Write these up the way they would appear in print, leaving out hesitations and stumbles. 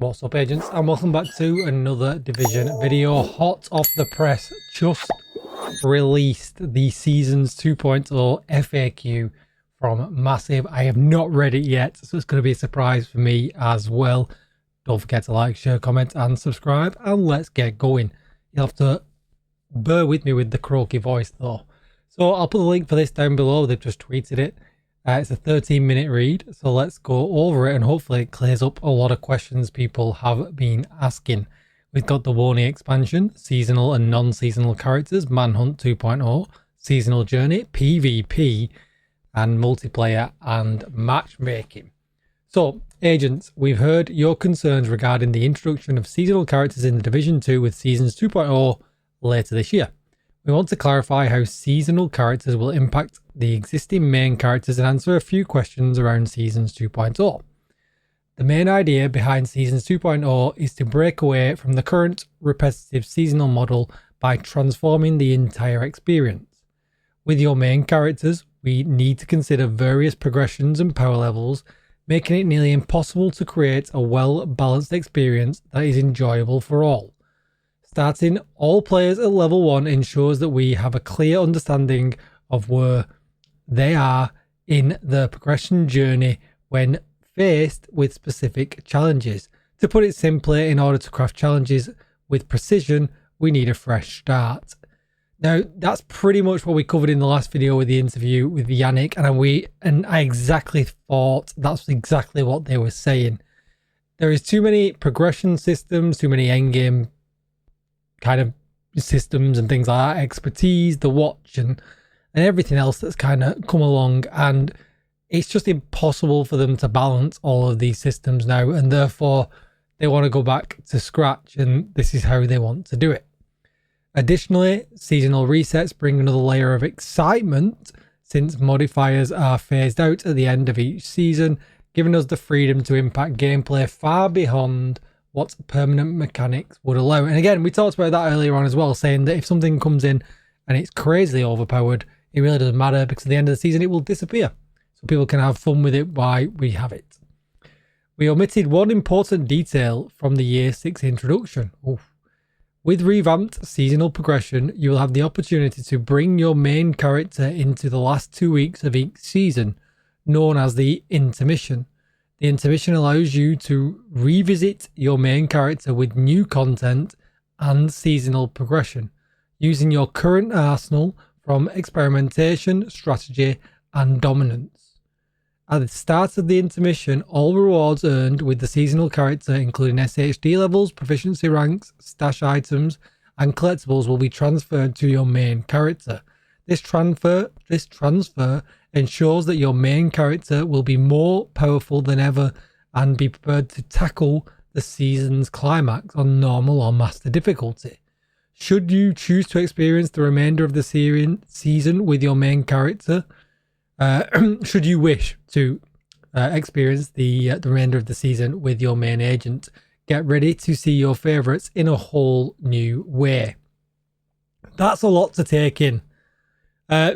What's up, agents, and welcome back to another Division video. Hot off the press, just released the Seasons 2.0 FAQ from Massive. I have not read it yet, so it's going to be a surprise for me as well. Don't forget to like, share, comment and subscribe, and let's get going. You'll have to bear with me with the croaky voice though. So I'll put the link for this down below. They've just tweeted it. It's a 13-minute read, so let's go over it and hopefully it clears up a lot of questions people have been asking. We've got the Warning expansion, seasonal and non-seasonal characters, Manhunt 2.0, seasonal journey, PvP, and multiplayer and matchmaking. So, agents, we've heard your concerns regarding the introduction of seasonal characters in the Division 2 with Seasons 2.0 later this year. We want to clarify how seasonal characters will impact the existing main characters and answer a few questions around Seasons 2.0. The main idea behind Seasons 2.0 is to break away from the current repetitive seasonal model by transforming the entire experience. With your main characters, we need to consider various progressions and power levels, making it nearly impossible to create a well-balanced experience that is enjoyable for all. Starting all players at level 1 ensures that we have a clear understanding of where they are in the progression journey when faced with specific challenges. To put it simply, in order to craft challenges with precision, we need a fresh start. Now, that's pretty much what we covered in the last video with the interview with Yannick, and I exactly thought that's exactly what they were saying. There is too many progression systems, too many endgame kind of systems and things like that, expertise, the watch and everything else that's kind of come along, and it's just impossible for them to balance all of these systems now, and therefore they want to go back to scratch, and this is how they want to do it. Additionally, seasonal resets bring another layer of excitement since modifiers are phased out at the end of each season, giving us the freedom to impact gameplay far beyond what permanent mechanics would allow. And again, we talked about that earlier on as well, saying that if something comes in and it's crazily overpowered, it really doesn't matter because at the end of the season it will disappear. So people can have fun with it while we have it. We omitted one important detail from the Year 6 introduction. Oof. With revamped seasonal progression, you will have the opportunity to bring your main character into the last 2 weeks of each season, known as the intermission. The intermission allows you to revisit your main character with new content and seasonal progression, using your current arsenal from experimentation, strategy, and dominance. At the start of the intermission, all rewards earned with the seasonal character, including SHD levels, proficiency ranks, stash items, and collectibles, will be transferred to your main character. This transfer ensures that your main character will be more powerful than ever and be prepared to tackle the season's climax on normal or master difficulty. Should you choose to experience the remainder of the season with your main character, should you wish to experience the remainder of the season with your main agent, get ready to see your favourites in a whole new way. That's a lot to take in.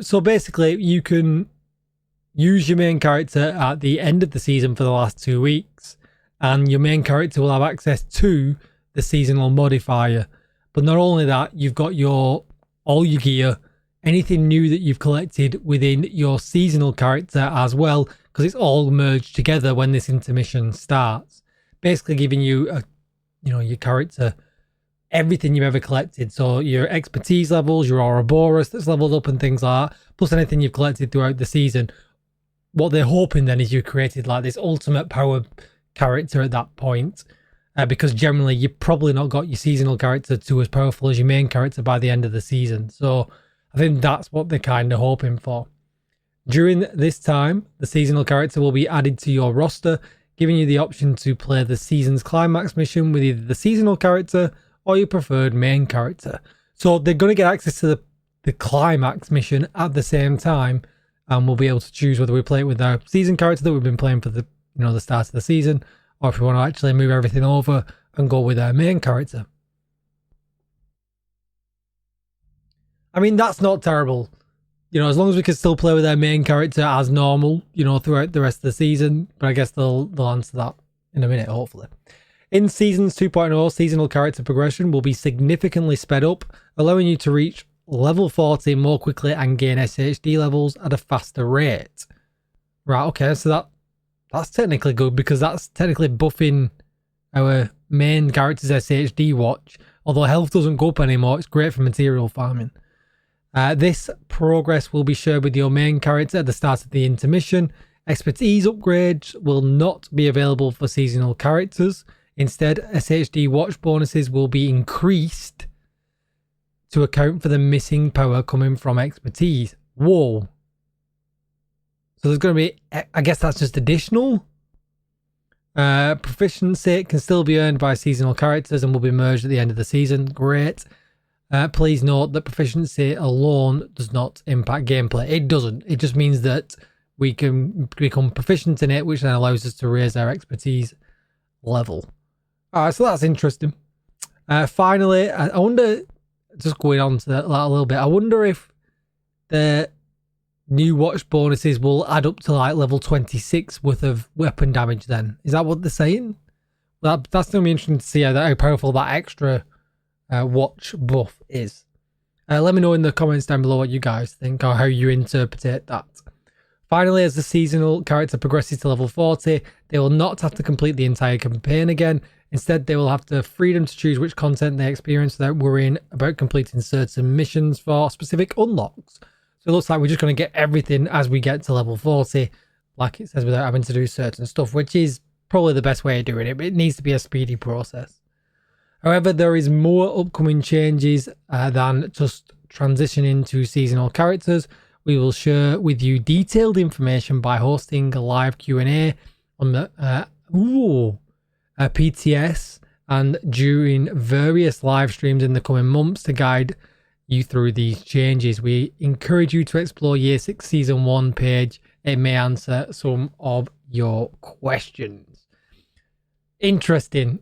So basically, you can use your main character at the end of the season for the last 2 weeks, and your main character will have access to the seasonal modifier. But not only that, you've got all your gear, anything new that you've collected within your seasonal character as well, because it's all merged together when this intermission starts. Basically giving you your character everything you've ever collected. So your expertise levels, your Ouroboros that's leveled up and things like that, plus anything you've collected throughout the season. What they're hoping then is you've created like this ultimate power character at that point, because generally you've probably not got your seasonal character to as powerful as your main character by the end of the season. So I think that's what they're kind of hoping for. During this time, the seasonal character will be added to your roster, giving you the option to play the season's climax mission with either the seasonal character or your preferred main character. So they're going to get access to the climax mission at the same time, and we'll be able to choose whether we play it with our season character that we've been playing for the start of the season, or if we want to actually move everything over and go with our main character. I mean, that's not terrible. As long as we can still play with our main character as normal, throughout the rest of the season. But I guess they'll answer that in a minute, hopefully. In Seasons 2.0, seasonal character progression will be significantly sped up, allowing you to reach level 40 more quickly and gain SHD levels at a faster rate. Right, okay, so that's technically good because that's technically buffing our main character's SHD watch. Although health doesn't go up anymore, it's great for material farming. This progress will be shared with your main character at the start of the intermission. Expertise upgrades will not be available for seasonal characters. Instead, SHD watch bonuses will be increased to account for the missing power coming from expertise. Whoa. So there's going to be, I guess that's just additional. Proficiency can still be earned by seasonal characters and will be merged at the end of the season. Great. Please note that proficiency alone does not impact gameplay. It doesn't. It just means that we can become proficient in it, which then allows us to raise our expertise level. Alright, so that's interesting. Finally, I wonder, just going on to that a little bit, I wonder if the new watch bonuses will add up to like level 26 worth of weapon damage then. Is that what they're saying? Well, that's going to be interesting to see how powerful that extra watch buff is. Let me know in the comments down below what you guys think or how you interpret that. Finally, as the seasonal character progresses to level 40, they will not have to complete the entire campaign again. Instead, they will have the freedom to choose which content they experience without worrying about completing certain missions for specific unlocks. So it looks like we're just going to get everything as we get to level 40, like it says, without having to do certain stuff, which is probably the best way of doing it, but it needs to be a speedy process. However, there is more upcoming changes than just transitioning to seasonal characters. We will share with you detailed information by hosting a live Q&A on the PTS and during various live streams in the coming months to guide you through these changes. We encourage you to explore Year 6 Season 1 page. It may answer some of your questions. Interesting.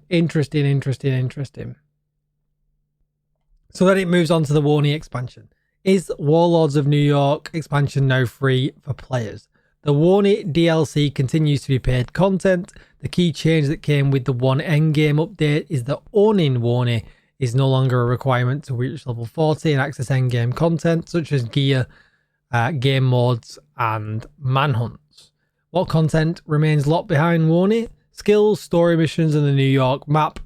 So then it moves on to the Warney expansion. Is Warlords of New York expansion now free for players? The Warney DLC continues to be paid content. The key change that came with the one endgame update is that owning Warney is no longer a requirement to reach level 40 and access endgame content such as gear, game modes and manhunts. What content remains locked behind Warney? Skills, story missions and the New York map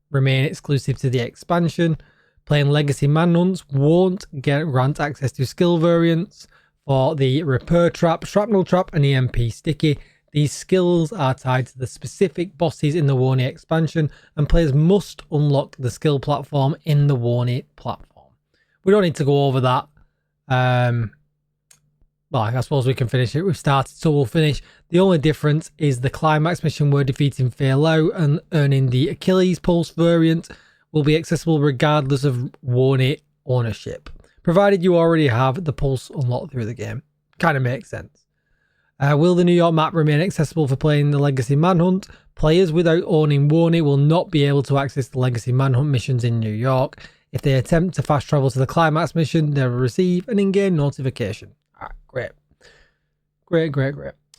remain exclusive to the expansion. Playing Legacy Manhunts won't grant access to skill variants for the Repair Trap, Shrapnel Trap and EMP Sticky. These skills are tied to the specific bosses in the Warney expansion and players must unlock the skill platform in the Warney platform. We don't need to go over that. Well, I suppose we can finish it. We've started, so we'll finish. The only difference is the climax mission where defeating Fei Lao and earning the Achilles Pulse variant will be accessible regardless of Warney ownership, provided you already have the Pulse unlocked through the game. Kind of makes sense. Will the New York map remain accessible for playing the Legacy Manhunt? Players without owning Warney will not be able to access the Legacy Manhunt missions in New York. If they attempt to fast travel to the climax mission, they will receive an in-game notification. Alright, great.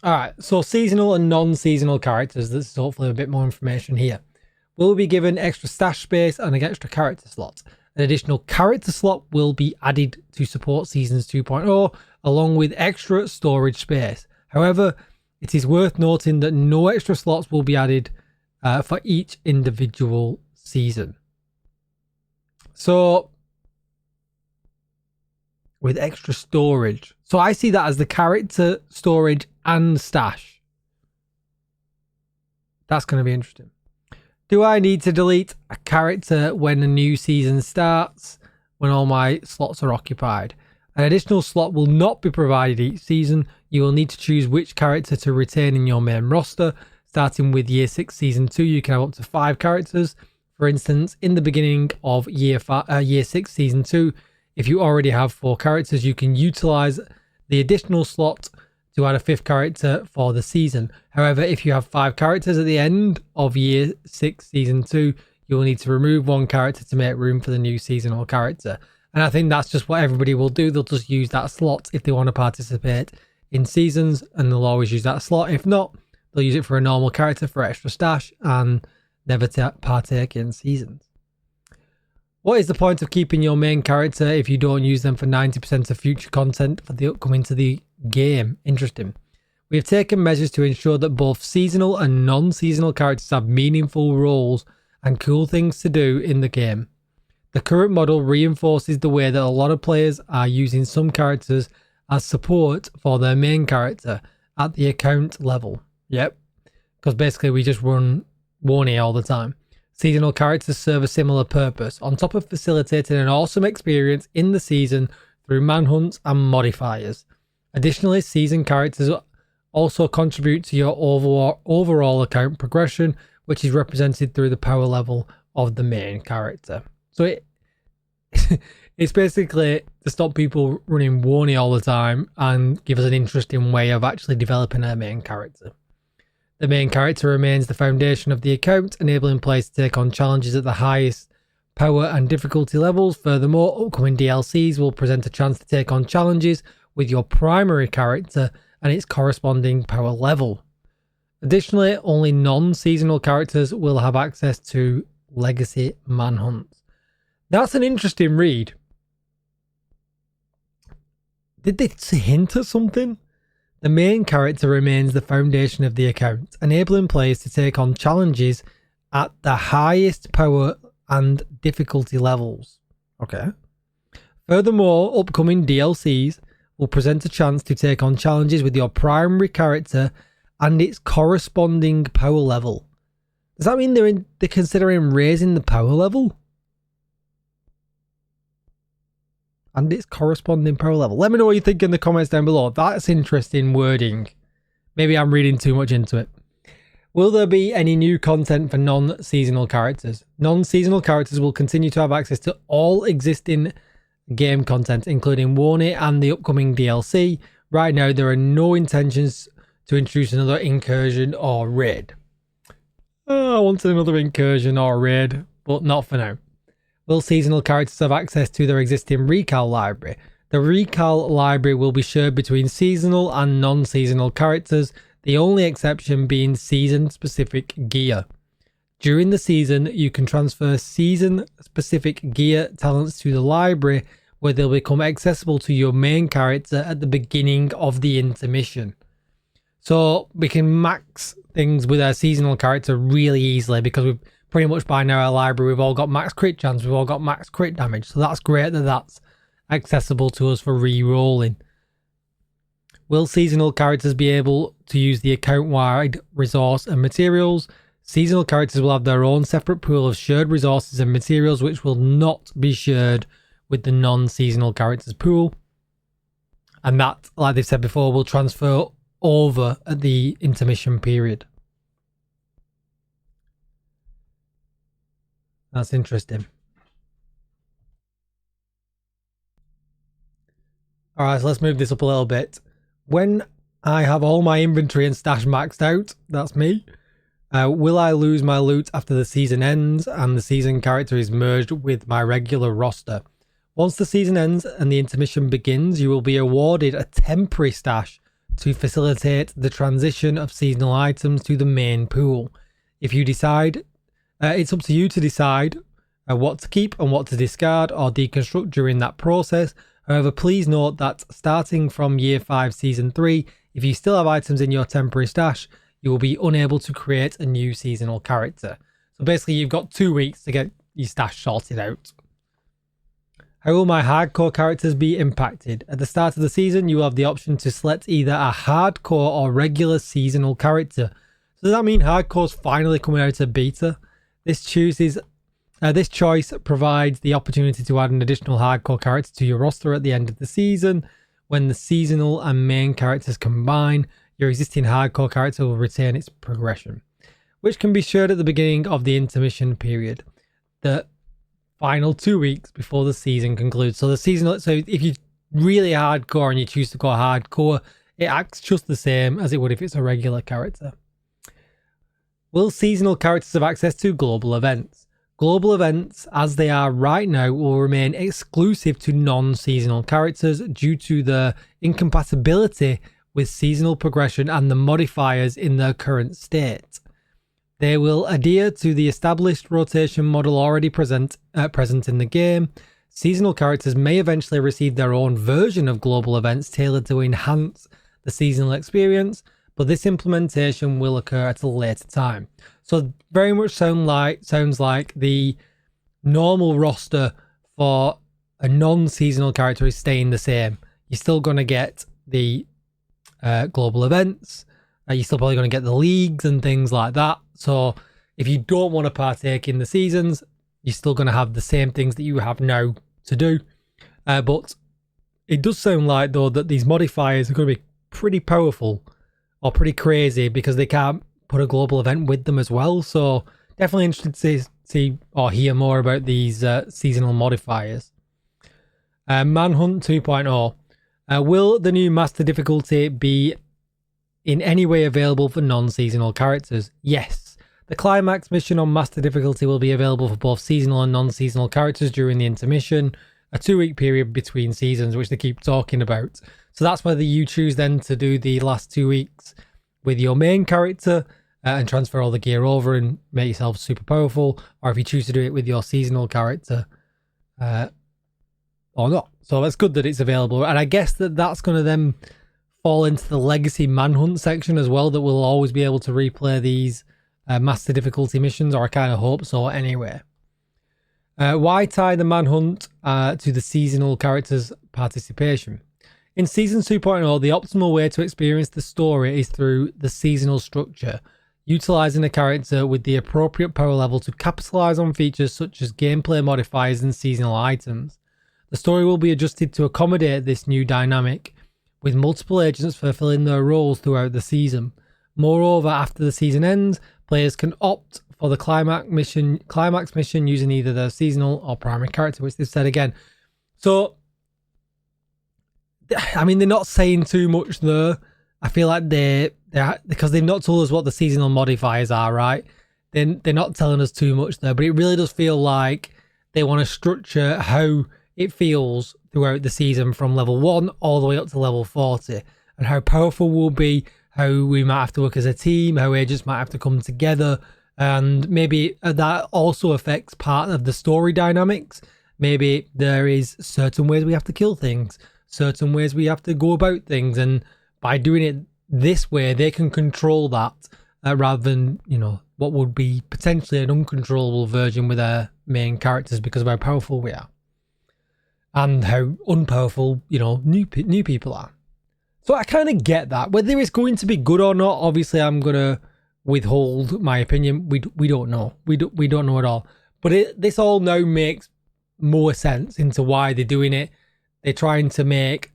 Alright, so seasonal and non-seasonal characters. This is hopefully a bit more information here. Will be given extra stash space and an extra character slot. An additional character slot will be added to support Seasons 2.0 along with extra storage space. However, it is worth noting that no extra slots will be added for each individual season. So, with extra storage. So I see that as the character, storage and stash. That's going to be interesting. Do I need to delete a character when a new season starts, when all my slots are occupied? An additional slot will not be provided each season. You will need to choose which character to retain in your main roster. Starting with Year 6 Season 2, you can have up to 5 characters. For instance, in the beginning of Year 6 Season 2, if you already have 4 characters, you can utilize the additional slot to add a 5th character for the season. However, if you have 5 characters at the end of Year 6 Season 2, you will need to remove 1 character to make room for the new seasonal character. And I think that's just what everybody will do. They'll just use that slot if they want to participate in seasons, and they'll always use that slot. If not, they'll use it for a normal character for extra stash, and never partake in seasons. What is the point of keeping your main character if you don't use them for 90% of future content for the upcoming to the game? Interesting. We have taken measures to ensure that both seasonal and non-seasonal characters have meaningful roles and cool things to do in the game. The current model reinforces the way that a lot of players are using some characters as support for their main character at the account level. Yep, because basically we just run Warney all the time. Seasonal characters serve a similar purpose, on top of facilitating an awesome experience in the season through manhunts and modifiers. Additionally, season characters also contribute to your overall account progression, which is represented through the power level of the main character. So it's basically to stop people running Warney all the time and give us an interesting way of actually developing our main character. The main character remains the foundation of the account, enabling players to take on challenges at the highest power and difficulty levels. Furthermore, upcoming DLCs will present a chance to take on challenges with your primary character and its corresponding power level. Additionally, only non-seasonal characters will have access to legacy manhunts. That's an interesting read. Did they hint at something? The main character remains the foundation of the account, enabling players to take on challenges at the highest power and difficulty levels. Okay. Furthermore, upcoming DLCs will present a chance to take on challenges with your primary character and its corresponding power level. Does that mean they're considering raising the power level? And its corresponding power level. Let me know what you think in the comments down below. That's interesting wording. Maybe I'm reading too much into it. Will there be any new content for non-seasonal characters? Non-seasonal characters will continue to have access to all existing game content, including Warney and the upcoming DLC. Right now, there are no intentions to introduce another incursion or raid. Oh, I wanted another incursion or raid, but not for now. Will seasonal characters have access to their existing recal library? The recal library will be shared between seasonal and non-seasonal characters, the only exception being season-specific gear. During the season, you can transfer season-specific gear talents to the library, where they'll become accessible to your main character at the beginning of the intermission. So we can max things with our seasonal character really easily, because we've pretty much by now our library, we've all got max crit chance, we've all got max crit damage. So that's great that that's accessible to us for re-rolling. Will seasonal characters be able to use the account-wide resource and materials? Seasonal characters will have their own separate pool of shared resources and materials, which will not be shared with the non-seasonal characters pool. And that, like they've said before, will transfer over at the intermission period. That's interesting. All right, so let's move this up a little bit. When I have all my inventory and stash maxed out, that's me, will I lose my loot after the season ends and the season character is merged with my regular roster? Once the season ends and the intermission begins, you will be awarded a temporary stash to facilitate the transition of seasonal items to the main pool. If you decide, it's up to you to decide what to keep and what to discard or deconstruct during that process. However, please note that starting from year 5 season 3, if you still have items in your temporary stash, you will be unable to create a new seasonal character. So basically you've got 2 weeks to get your stash sorted out. How will my hardcore characters be impacted? At the start of the season, you will have the option to select either a hardcore or regular seasonal character. So does that mean hardcore's finally coming out of beta? This choice provides the opportunity to add an additional hardcore character to your roster at the end of the season. When the seasonal and main characters combine, your existing hardcore character will retain its progression, which can be shared at the beginning of the intermission period, the final 2 weeks before the season concludes. So the seasonal, so if you're really hardcore and you choose to go hardcore, it acts just the same as it would if it's a regular character. Will seasonal characters have access to global events? Global events, as they are right now, will remain exclusive to non-seasonal characters due to the incompatibility with seasonal progression and the modifiers in their current state. They will adhere to the established rotation model already present in the game. Seasonal characters may eventually receive their own version of global events tailored to enhance the seasonal experience, but this implementation will occur at a later time. So very much sounds like the normal roster for a non-seasonal character is staying the same. You're still going to get the global events. You're still probably going to get the leagues and things like that. So if you don't want to partake in the seasons, you're still going to have the same things that you have now to do. But it does sound like, though, that these modifiers are going to be pretty powerful or pretty crazy because they can't put a global event with them as well. So definitely interested to see or hear more about these seasonal modifiers. Manhunt 2.0. Will the new master difficulty be in any way available for non-seasonal characters? Yes. The climax mission on master difficulty will be available for both seasonal and non-seasonal characters during the intermission, a 2-week period between seasons, which they keep talking about. So that's whether you choose then to do the last 2 weeks with your main character and transfer all the gear over and make yourself super powerful, or if you choose to do it with your seasonal character or not. So that's good that it's available. And I guess that's going to then fall into the legacy manhunt section as well, that we'll always be able to replay these master difficulty missions, or I kind of hope so anyway. Why tie the manhunt to the seasonal characters' participation? In Season 2.0, the optimal way to experience the story is through the seasonal structure, utilising a character with the appropriate power level to capitalise on features such as gameplay modifiers and seasonal items. The story will be adjusted to accommodate this new dynamic, with multiple agents fulfilling their roles throughout the season. Moreover, after the season ends, players can opt for the climax mission using either their seasonal or primary character, which they've said again. So, I mean, they're not saying too much there. I feel like they're because they've not told us what the seasonal modifiers are, right? They're not telling us too much there, but it really does feel like they want to structure how it feels throughout the season from level 1 all the way up to level 40, and how powerful we'll be, how we might have to work as a team, how agents might have to come together, and maybe that also affects part of the story dynamics. Maybe there is certain ways we have to kill things, certain ways we have to go about things, and by doing it this way, they can control that rather than, you know, what would be potentially an uncontrollable version with their main characters because of how powerful we are. And how unpowerful, you know, new people are. So I kind of get that. Whether it's going to be good or not, obviously I'm going to withhold my opinion. We don't know. We don't know at all. But this all now makes more sense into why they're doing it. They're trying to make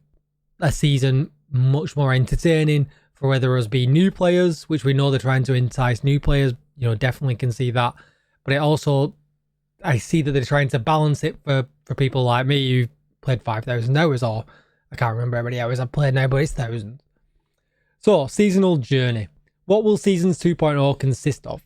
a season much more entertaining for whether us be new players, which we know they're trying to entice new players. You know, definitely can see that. But it also, I see that they're trying to balance it for people like me who've played 5,000 hours, or I can't remember how many hours I've played now, but it's thousands. So, seasonal journey. What will Seasons 2.0 consist of?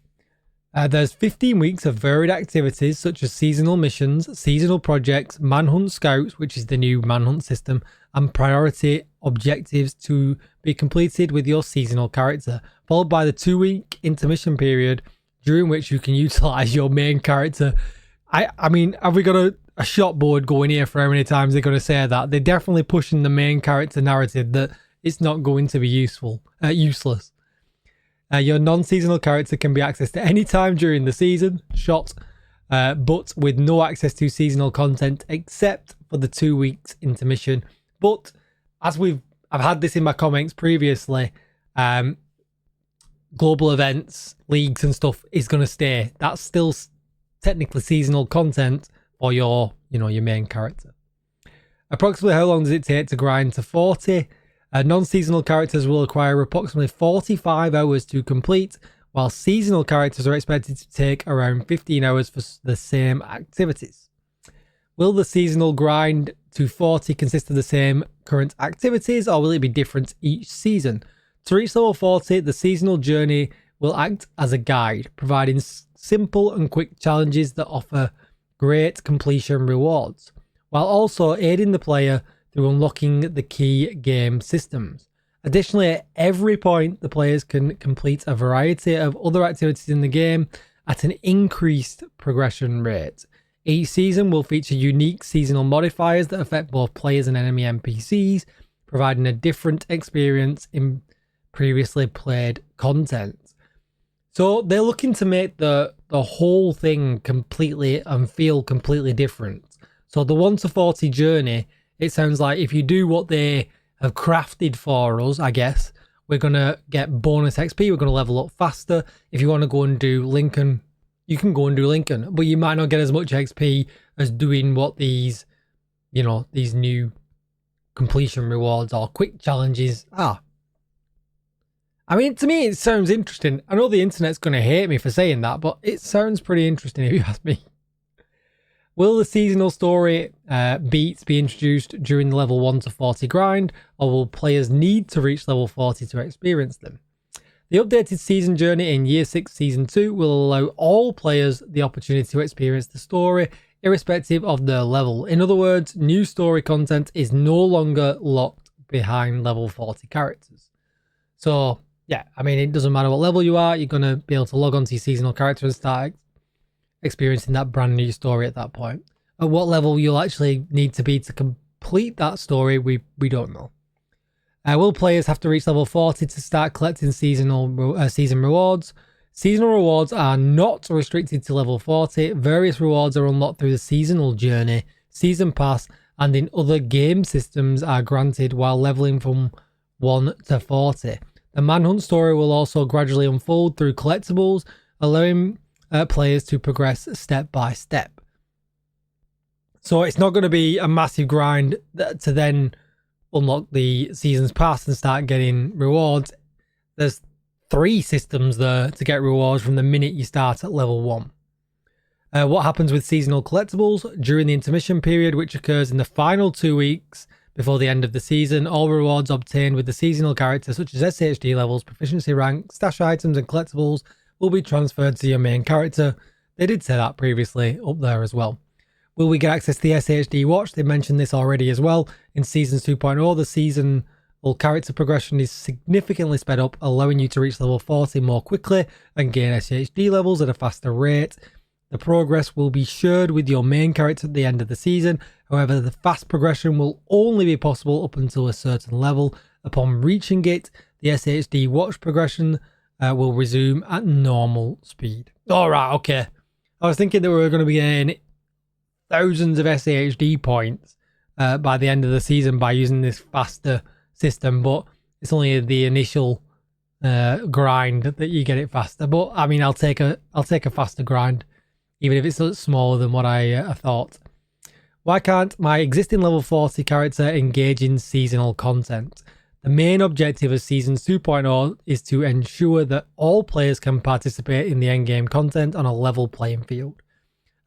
There's 15 weeks of varied activities such as seasonal missions, seasonal projects, manhunt scouts, which is the new manhunt system, and priority objectives to be completed with your seasonal character, followed by the 2-week intermission period during which you can utilise your main character. I mean, have we got a shot board going here for how many times they're going to say that? They're definitely pushing the main character narrative that it's not going to be useless. Your non-seasonal character can be accessed at any time during the season, but with no access to seasonal content except for the 2 weeks intermission. But as I've had this in my comments previously, global events, leagues and stuff is going to stay. That's still technically seasonal content for your main character. Approximately how long does it take to grind to 40? Non-seasonal characters will require approximately 45 hours to complete, while seasonal characters are expected to take around 15 hours for the same activities. Will the seasonal grind to 40 consist of the same current activities, or will it be different each season? To reach level 40, the seasonal journey will act as a guide, providing simple and quick challenges that offer great completion rewards, while also aiding the player through unlocking the key game systems. Additionally, at every point, the players can complete a variety of other activities in the game at an increased progression rate. Each season will feature unique seasonal modifiers that affect both players and enemy NPCs, providing a different experience in previously played content. So they're looking to make the whole thing completely and feel completely different. So the 1 to 40 journey, it sounds like if you do what they have crafted for us, I guess, we're going to get bonus XP, we're going to level up faster. If you want to go and do Lincoln, you can go and do Lincoln, but you might not get as much XP as doing what these, you know, these new completion rewards or quick challenges are. I mean, to me, it sounds interesting. I know the internet's going to hate me for saying that, but it sounds pretty interesting if you ask me. Will the seasonal story beats be introduced during the level 1 to 40 grind, or will players need to reach level 40 to experience them? The updated season journey in Year 6 Season 2 will allow all players the opportunity to experience the story, irrespective of their level. In other words, new story content is no longer locked behind level 40 characters. So, yeah, I mean, it doesn't matter what level you are, you're going to be able to log onto your seasonal character and start experiencing that brand new story at that point. At what level you'll actually need to be to complete that story, we don't know. Will players have to reach level 40 to start collecting season rewards? Seasonal rewards are not restricted to level 40. Various rewards are unlocked through the seasonal journey, season pass, and in other game systems are granted while leveling from 1 to 40. The Manhunt story will also gradually unfold through collectibles, allowing players to progress step by step. So it's not going to be a massive grind to then unlock the season's pass and start getting rewards. There's 3 systems there to get rewards from the minute you start at level 1. What happens with seasonal collectibles? During the intermission period, which occurs in the final 2 weeks before the end of the season, all rewards obtained with the seasonal character, such as SHD levels, proficiency rank, stash items, and collectibles, will be transferred to your main character. They did say that previously up there as well. Will we get access to the SHD watch? They mentioned this already as well. In Seasons 2.0, the seasonal character progression is significantly sped up, allowing you to reach level 40 more quickly and gain SHD levels at a faster rate. The progress will be shared with your main character at the end of the season. However, the fast progression will only be possible up until a certain level. Upon reaching it, the SHD watch progression will resume at normal speed. Alright, okay. I was thinking that we were going to be getting thousands of SHD points by the end of the season by using this faster system, but it's only the initial grind that you get it faster. But I mean, I'll take a faster grind, even if it's smaller than what I thought. Why can't my existing level 40 character engage in seasonal content? The main objective of Seasons 2.0 is to ensure that all players can participate in the endgame content on a level playing field,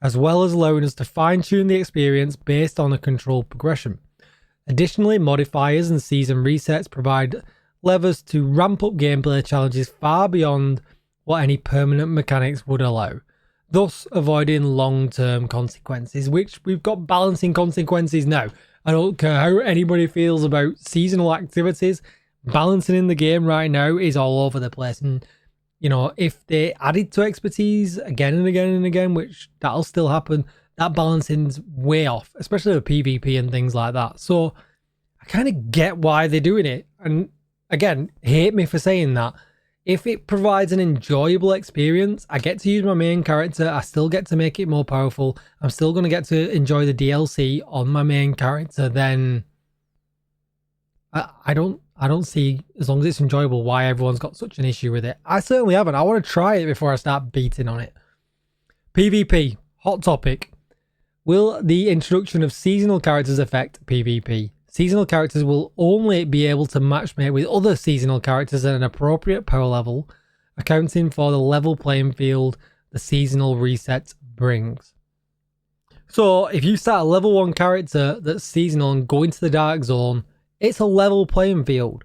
as well as allowing us to fine-tune the experience based on a controlled progression. Additionally, modifiers and season resets provide levers to ramp up gameplay challenges far beyond what any permanent mechanics would allow, thus avoiding long-term consequences, which we've got balancing consequences now. I don't care how anybody feels about seasonal activities, balancing in the game right now is all over the place. And, you know, if they added to expertise again and again and again, which that'll still happen, that balancing's way off, especially with PvP and things like that. So I kind of get why they're doing it. And again, hate me for saying that. If it provides an enjoyable experience, I get to use my main character, I still get to make it more powerful, I'm still going to get to enjoy the DLC on my main character, then I don't see, as long as it's enjoyable, why everyone's got such an issue with it. I certainly haven't. I want to try it before I start beating on it. PvP, hot topic. Will the introduction of seasonal characters affect PvP? Seasonal characters will only be able to matchmake with other seasonal characters at an appropriate power level, accounting for the level playing field the seasonal reset brings. So if you start a level 1 character that's seasonal and go into the dark zone, it's a level playing field.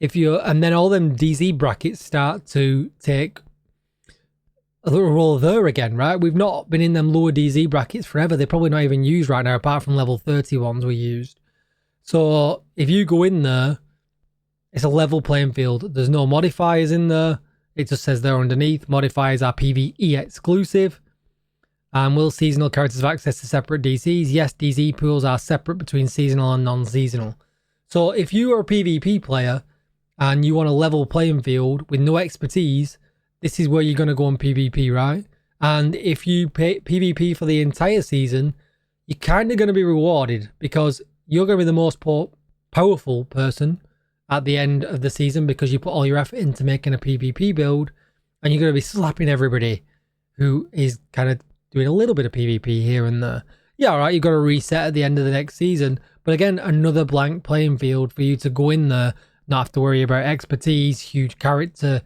And then all them DZ brackets start to take a role there again, right? We've not been in them lower DZ brackets forever. They're probably not even used right now, apart from level 30 ones we used. So if you go in there It's a level playing field. There's no modifiers in there. It just says there underneath. Modifiers are PvE exclusive. And will seasonal characters have access to separate DCs? Yes, DC pools are separate between seasonal and non-seasonal. So if you are a PvP player and you want a level playing field with no expertise, this is where you're going to go on PvP, right? And if you pay PvP for the entire season, you're kind of going to be rewarded because you're going to be the most powerful person at the end of the season because you put all your effort into making a PvP build, and you're going to be slapping everybody who is kind of doing a little bit of PvP here and there. Yeah, all right, you've got to reset at the end of the next season. But again, another blank playing field for you to go in there, not have to worry about expertise, huge character,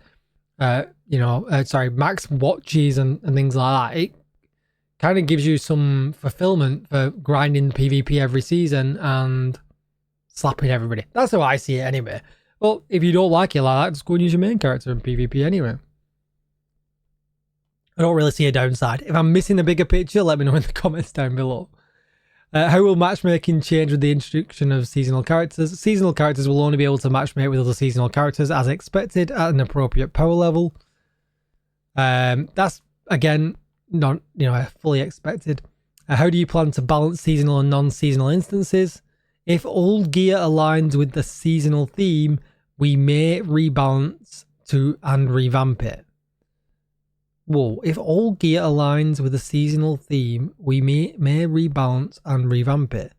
max watches and things like that. It kind of gives you some fulfillment for grinding PvP every season and slapping everybody. That's how I see it anyway. Well, if you don't like it like that, just go and use your main character in PvP anyway. I don't really see a downside. If I'm missing the bigger picture, let me know in the comments down below. How will matchmaking change with the introduction of seasonal characters? Seasonal characters will only be able to matchmake with other seasonal characters as expected at an appropriate power level. That's, again, not fully expected. How do you plan to balance seasonal and non-seasonal instances? If old gear aligns with the seasonal theme, we may rebalance and revamp it. Whoa, if all gear aligns with the seasonal theme, we may rebalance and revamp it.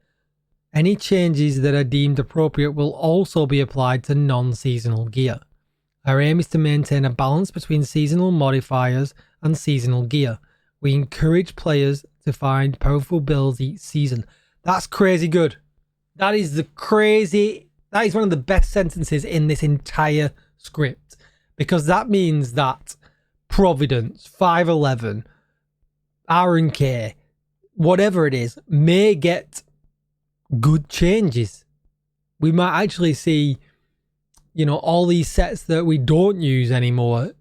Any changes that are deemed appropriate will also be applied to non-seasonal gear. Our aim is to maintain a balance between seasonal modifiers and seasonal gear. We encourage players to find powerful builds each season. That's crazy good. That is one of the best sentences in this entire script, because that means that Providence, 511, R&K, whatever it is, may get good changes. We might actually see, all these sets that we don't use anymore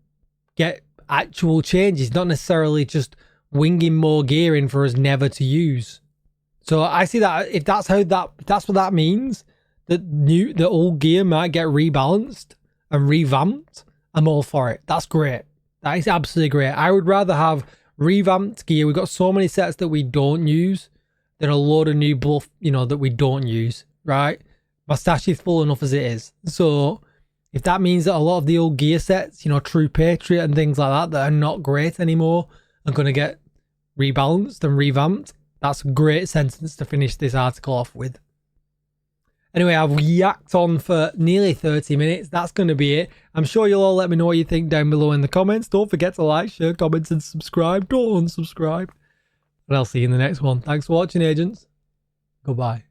get actual changes, not necessarily just winging more gear in for us never to use. So I see that if that's what that means, that the old gear might get rebalanced and revamped, I'm all for it. That's great. That is absolutely great. I would rather have revamped gear. We've got so many sets that we don't use. There are a load of new bluff, that we don't use, right? My stash is full enough as it is. So if that means that a lot of the old gear sets, True Patriot and things like that are not great anymore, are going to get rebalanced and revamped, that's a great sentence to finish this article off with. Anyway, I've yacked on for nearly 30 minutes. That's going to be it. I'm sure you'll all let me know what you think down below in the comments. Don't forget to like, share, comment, and subscribe. Don't unsubscribe. And I'll see you in the next one. Thanks for watching, agents. Goodbye.